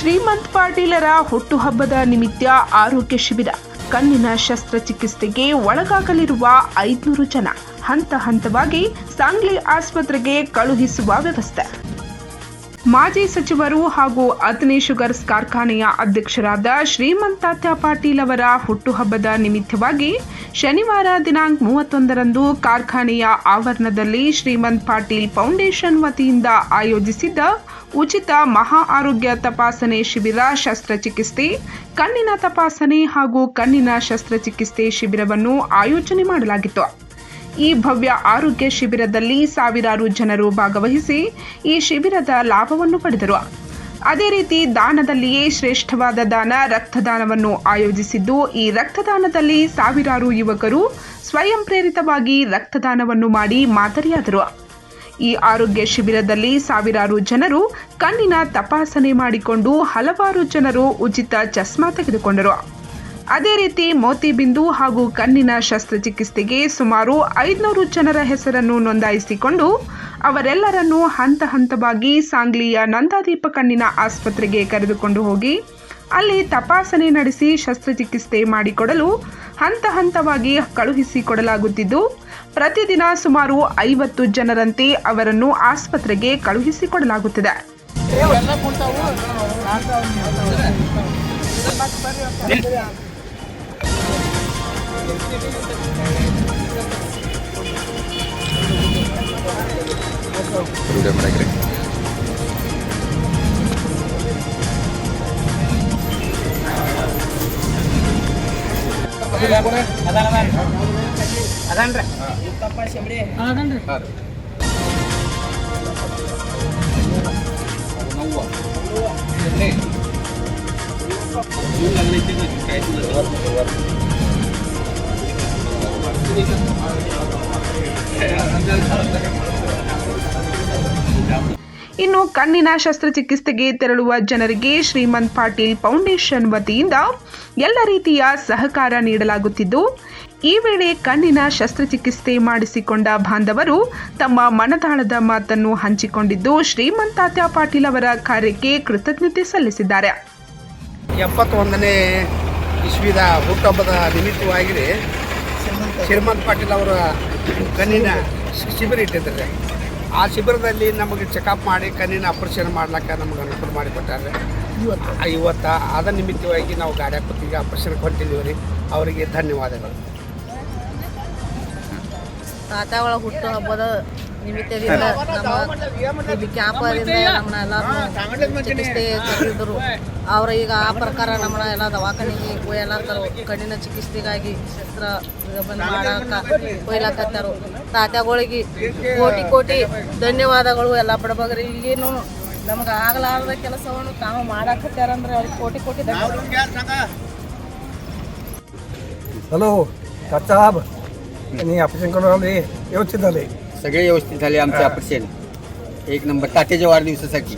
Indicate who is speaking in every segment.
Speaker 1: ಶ್ರೀಮಂತ್ ಪಾಟೀಲರ ಹುಟ್ಟುಹಬ್ಬದ ನಿಮಿತ್ತ ಆರೋಗ್ಯ ಶಿಬಿರ. ಕಣ್ಣಿನ ಶಸ್ತ್ರಚಿಕಿತ್ಸೆಗೆ ಒಳಗಾಗಲಿರುವ 500 ಜನ ಹಂತ ಹಂತವಾಗಿ ಸಾಂಗ್ಲಿ ಆಸ್ಪತ್ರೆಗೆ ಕಳುಹಿಸುವ ವ್ಯವಸ್ಥೆ. ಮಾಜಿ ಸಚಿವರು ಹಾಗೂ ಅತನಿ ಶುಗರ್ಸ್ ಕಾರ್ಖಾನೆಯ ಅಧ್ಯಕ್ಷರಾದ ಶ್ರೀಮಂತ್ ತಾತ್ಯ ಪಾಟೀಲ್ ಅವರ ಹುಟ್ಟುಹಬ್ಬದ ನಿಮಿತ್ತವಾಗಿ ಶನಿವಾರ ದಿನಾಂಕ 31ರಂದು ಕಾರ್ಖಾನೆಯ ಆವರಣದಲ್ಲಿ ಶ್ರೀಮಂತ್ ಪಾಟೀಲ್ ಫೌಂಡೇಶನ್ ವತಿಯಿಂದ ಆಯೋಜಿಸಿದ್ದ ಉಚಿತ ಮಹಾ ಆರೋಗ್ಯ ತಪಾಸಣೆ ಶಿಬಿರ, ಶಸ್ತ್ರಚಿಕಿತ್ಸೆ, ಕಣ್ಣಿನ ತಪಾಸಣೆ ಹಾಗೂ ಕಣ್ಣಿನ ಶಸ್ತ್ರಚಿಕಿತ್ಸೆ ಶಿಬಿರವನ್ನು ಆಯೋಜನೆ ಮಾಡಲಾಗಿತ್ತು. ಈ ಭವ್ಯ ಆರೋಗ್ಯ ಶಿಬಿರದಲ್ಲಿ ಸಾವಿರಾರು ಜನರು ಭಾಗವಹಿಸಿ ಈ ಶಿಬಿರದ ಲಾಭವನ್ನು ಪಡೆದರು. ಅದೇ ರೀತಿ ದಾನದಲ್ಲಿಯೇ ಶ್ರೇಷ್ಠವಾದ ದಾನ ರಕ್ತದಾನವನ್ನು ಆಯೋಜಿಸಿದ್ದು, ಈ ರಕ್ತದಾನದಲ್ಲಿ ಸಾವಿರಾರು ಯುವಕರು ಸ್ವಯಂ ಪ್ರೇರಿತವಾಗಿ ರಕ್ತದಾನವನ್ನು ಮಾಡಿ ಮಾದರಿಯಾದರು. ಈ ಆರೋಗ್ಯ ಶಿಬಿರದಲ್ಲಿ ಸಾವಿರಾರು ಜನರು ಕಣ್ಣಿನ ತಪಾಸಣೆ ಮಾಡಿಕೊಂಡು ಹಲವಾರು ಜನರು ಉಚಿತ ಚಸ್ಮಾ ತೆಗೆದುಕೊಂಡರು. ಅದೇ ರೀತಿ ಮೋತಿಬಿಂದು ಹಾಗೂ ಕಣ್ಣಿನ ಶಸ್ತ್ರಚಿಕಿತ್ಸೆಗೆ ಸುಮಾರು 500 ಜನರ ಹೆಸರನ್ನು ನೋಂದಾಯಿಸಿಕೊಂಡು ಅವರೆಲ್ಲರನ್ನು ಹಂತ ಹಂತವಾಗಿ ಸಾಂಗ್ಲಿಯ ನಂದಾದೀಪ ಕಣ್ಣಿನ ಆಸ್ಪತ್ರೆಗೆ ಕರೆದುಕೊಂಡು ಹೋಗಿ ಅಲ್ಲಿ ತಪಾಸಣೆ ನಡೆಸಿ ಶಸ್ತ್ರಚಿಕಿತ್ಸೆ ಮಾಡಿಕೊಡಲು ಹಂತ ಹಂತವಾಗಿ ಕಳುಹಿಸಿಕೊಡಲಾಗುತ್ತಿದ್ದು, ಪ್ರತಿದಿನ ಸುಮಾರು 50 ಜನರಂತೆ ಅವರನ್ನು ಆಸ್ಪತ್ರೆಗೆ ಕಳುಹಿಸಿಕೊಡಲಾಗುತ್ತಿದೆ. ಇನ್ನು ಕಣ್ಣಿನ ಶಸ್ತ್ರಚಿಕಿತ್ಸೆಗೆ ತೆರಳುವ ಜನರಿಗೆ ಶ್ರೀಮಂತ್ ಪಾಟೀಲ್ ಫೌಂಡೇಶನ್ ವತಿಯಿಂದ ಎಲ್ಲ ರೀತಿಯ ಸಹಕಾರ ನೀಡಲಾಗುತ್ತಿದ್ದು, ಈ ವೇಳೆ ಕಣ್ಣಿನ ಶಸ್ತ್ರಚಿಕಿತ್ಸೆ ಮಾಡಿಸಿಕೊಂಡ ಬಾಂಧವರು ತಮ್ಮ ಮನದಾಳದ ಮಾತನ್ನು ಹಂಚಿಕೊಂಡಿದ್ದು, ಶ್ರೀಮಂತ್ ತಾತ್ಯ ಪಾಟೀಲ್ ಅವರ ಕಾರ್ಯಕ್ಕೆ ಕೃತಜ್ಞತೆ ಸಲ್ಲಿಸಿದ್ದಾರೆ.
Speaker 2: 71ನೇ ಇಸ್ವಿದ ಹುಟ್ಟುಹಬ್ಬದ ನಿಮಿತ್ತವಾಗಿ ಶ್ರೀಮಂತ್ ಪಾಟೀಲ್ ಅವರ ಕಣ್ಣಿನ ಶಿಬಿರ ಇಟ್ಟಿದ್ದಾರೆ. ಆ ಶಿಬಿರದಲ್ಲಿ ನಮಗೆ ಚೆಕಪ್ ಮಾಡಿ ಕಣ್ಣಿನ ಆಪರೇಷನ್ ಮಾಡ್ಲಿಕ್ಕೆ ನಮಗೆ ಅನುಕೂಲ ಮಾಡಿಕೊಟ್ಟಾರೆ. ಇವತ್ತು ಅದರ ನಿಮಿತ್ತವಾಗಿ ನಾವು ಗಾಡಿ ಹಾಕೋತೀವಿ, ಆಪರೇಷನ್ಗೆ ಹೊಂಟಿದ್ದೀವಿ ರೀ. ಅವರಿಗೆ ಧನ್ಯವಾದಗಳು.
Speaker 3: ತಾತ್ಯಾಗಳ ಹುಟ್ಟು ಹಬ್ಬದ ನಿಮಿತ್ತದಿಂದ ನಮ್ಮ ಕ್ಯಾಂಪರಿಂದ ನಮ್ಮನ್ನೆಲ್ಲ ಚಿಕಿತ್ಸೆ ಕರೆದಿದ್ದರು. ಅವರು ಈಗ ಆ ಪ್ರಕಾರ ನಮ್ಮನ್ನ ಎಲ್ಲ ದವಾಖಾನೆಗೆ ಒಯ್ಯಲಾತ್ತಾರು. ಕಣ್ಣಿನ ಚಿಕಿತ್ಸೆಗಾಗಿ ಶಸ್ತ್ರ ಮಾಡಕ್ಕೆ ಒಯ್ಲಾಕತ್ತಾರು. ತಾತ್ಯಾಗಳಿಗೆ ಕೋಟಿ ಕೋಟಿ ಧನ್ಯವಾದಗಳು. ಎಲ್ಲ ಬಡಬಗ್ರಿ ಈಗೇನು ನಮ್ಗೆ ಆಗಲಾರದ ಕೆಲಸವನ್ನು ತಾವು ಮಾಡಾಕತ್ತಾರಂದ್ರೆ ಅವ್ರಿಗೆ ಕೋಟಿ ಕೋಟಿ ಧನ್ಯವಾದ.
Speaker 4: हॅलो साहेब, आणि ऑपरेशन करून आले, व्यवस्थित झाले,
Speaker 5: सगळे व्यवस्थित झाले. आमचे ऑपरेशन एक नंबर. तात्याच्या वाढदिवसासाठी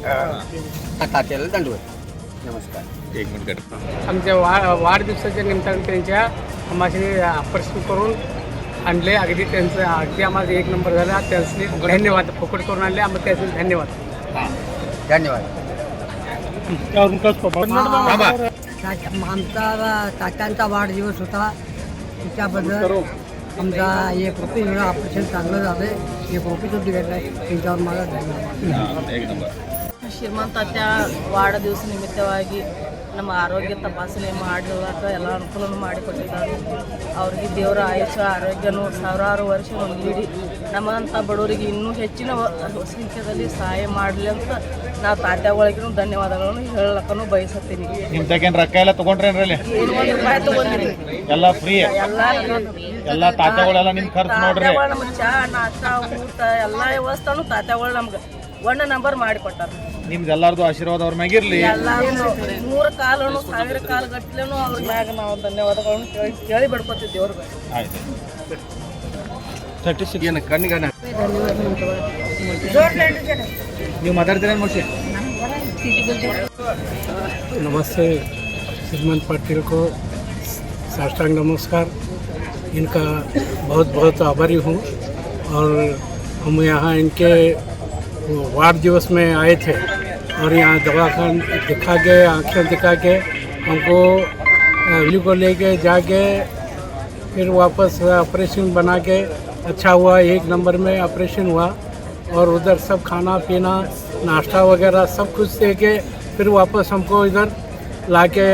Speaker 5: तात्याला दंडवत नमस्कार. एक मिनिट.
Speaker 6: आमच्या वाढदिवसाच्या निमित्ताने त्यांच्या आम्हाला ऑपरेशन करून आणले. अगदी त्यांचं अगदी आम्हाला एक नंबर झाला. त्यांचे धन्यवाद. फुकट करून आणले आम्हाला, त्याचे धन्यवाद.
Speaker 5: धन्यवाद.
Speaker 7: आमचा तात्यांचा वाढदिवस होता, त्याच्याबद्दल आमचा ₹1 ऑपरेशन चांगलं झालं. ₹1 दिलेलं आहे, त्यांच्यावर मला धन्यवाद.
Speaker 3: ಶ್ರೀಮಂತ್ ತಾತ್ಯ ವಾಢದಿವಸ ನಿಮಿತ್ತವಾಗಿ ನಮ್ಮ ಆರೋಗ್ಯ ತಪಾಸಣೆ ಮಾಡಲಿಕ್ಕೆ ಎಲ್ಲ ಅನುಕೂಲನೂ ಮಾಡಿಕೊಟ್ಟಿದ್ದಾರೆ. ಅವ್ರಿಗೆ ದೇವರ ಆಯುಷ್ಯ ಆರೋಗ್ಯನೂ ಸಾವಿರಾರು ವರ್ಷ ನೀಡಿ ನಮ್ಮಂಥ ಬಡವರಿಗೆ ಇನ್ನೂ ಹೆಚ್ಚಿನ ಸಂಖ್ಯೆಯಲ್ಲಿ ಸಹಾಯ ಮಾಡಲಿ ಅಂತ ನಾವು ತಾತ್ಯಾಗಳಿಗೂ ಧನ್ಯವಾದಗಳನ್ನು ಹೇಳಕ್ಕೂ ಬಯಸುತ್ತೀನಿ.
Speaker 8: ನಿಮ್ಮ ತಗೇನು ರೊಕ್ಕ ಎಲ್ಲ ತೊಗೊಂಡ್ರೇನ್ರಲ್ಲಿ?
Speaker 3: ₹1 ತೊಗೊಂಡಿರಿ.
Speaker 8: ಎಲ್ಲ ಫ್ರೀ? ಎಲ್ಲ ತಾತ್ಯಾಗಳೆಲ್ಲ ನಿಮ್ಮ ಖರ್ಚು ನೋಡ್ರಿ.
Speaker 3: ನಮ್ಗೆ ಚಾ, ನಾಷ್ಟ, ಊಟ ಎಲ್ಲ ವ್ಯವಸ್ಥೆನೂ ತಾತ್ಯಾಗಳು ನಮ್ಗೆ 1 ನಂಬರ್ ಮಾಡಿಕೊಟ್ಟಾರೆ.
Speaker 8: ನಿಮ್ದು ಎಲ್ಲರದು ಆಶೀರ್ವಾದ ಅವ್ರ ಮ್ಯಾಗಿರ್ಲಿ.
Speaker 3: ಎಲ್ಲರೂ 100 ಕಾಲನು 1000 ಕಾಲ ಗಟ್ಟಲೆನೂ ಅವ್ರ ಮ್ಯಾಗ ನಾವು ಧನ್ಯವಾದಗಳನ್ನು ಕೇಳಿ ಬಿಡ್ಕೊತಿದ್ದೀವಿ ಅವ್ರಿಗೆ.
Speaker 8: ಆಯ್ತು. 36 ಕಣ್ಣಿಗೆ ನೀವು ಮಾತಾಡ್ತೀರ ಮೋಶಿ?
Speaker 4: नमस्ते. श्रीमंत पाटिल को साष्टांग नमस्कार. इनका बहुत बहुत आभारी हूँ. और हम यहाँ इनके वार्ड दिवस में आए थे
Speaker 6: और यहाँ दवाखान दिखा के आँखें दिखा के हमको अली को लेके जाके फिर वापस ऑपरेशन बना के अच्छा हुआ, 1 नंबर में ऑपरेशन हुआ। और उधर सब खाना पीना नाश्ता वगैरह सब कुछ दे के फिर वापस हमको इधर ला के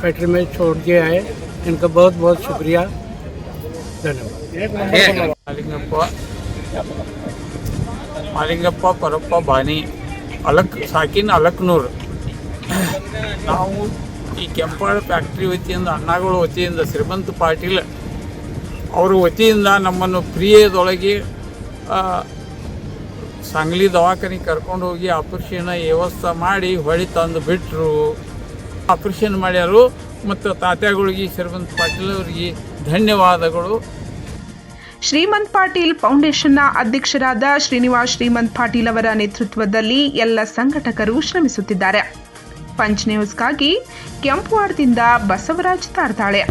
Speaker 6: फैक्ट्री में छोड़ के आए। इनका बहुत बहुत शुक्रिया, धन्यवाद।
Speaker 8: ಮಾಲಿಂಗಪ್ಪ ಪರಪ್ಪ ಬಾನಿ ಸಾಕಿನ ಅಲಕ್ನೂರು. ನಾವು ಈ ಕೆಂಪಾಳ ಫ್ಯಾಕ್ಟ್ರಿ ವತಿಯಿಂದ ಅಣ್ಣಗಳ ವತಿಯಿಂದ ಶ್ರೀಮಂತ ಪಾಟೀಲ್ ಅವ್ರ ವತಿಯಿಂದ ನಮ್ಮನ್ನು ಪ್ರಿಯದೊಳಗೆ सांगली ದವಾಖಾನೆಗೆ ಕರ್ಕೊಂಡು ಹೋಗಿ ಆಪರೇಷನ್ ವ್ಯವಸ್ಥೆ ಮಾಡಿ ಹೊಳಿ ತಂದು ಬಿಟ್ಟರು. ಆಪರೇಷನ್ ಮಾಡ್ಯಾರು. ಮತ್ತು ತಾತ್ಯಾಗಳಿಗೆ ಶ್ರೀಮಂತ ಪಾಟೀಲ್ ಅವರಿಗೆ ಧನ್ಯವಾದಗಳು.
Speaker 1: ಶ್ರೀಮಂತ್ ಪಾಟೀಲ್ ಫೌಂಡೇಶನ್ನ ಅಧ್ಯಕ್ಷರಾದ ಶ್ರೀನಿವಾಸ್ ಶ್ರೀಮಂತ್ ಪಾಟೀಲ್ ಅವರ ನೇತೃತ್ವದಲ್ಲಿ ಎಲ್ಲ ಸಂಘಟಕರು ಶ್ರಮಿಸುತ್ತಿದ್ದಾರೆ. ಪಂಚ್ ನ್ಯೂಸ್ಗಾಗಿ ಕೆಂಪುವಾಡದಿಂದ ಬಸವರಾಜ್ ತಾರ್ತಾಳೆ.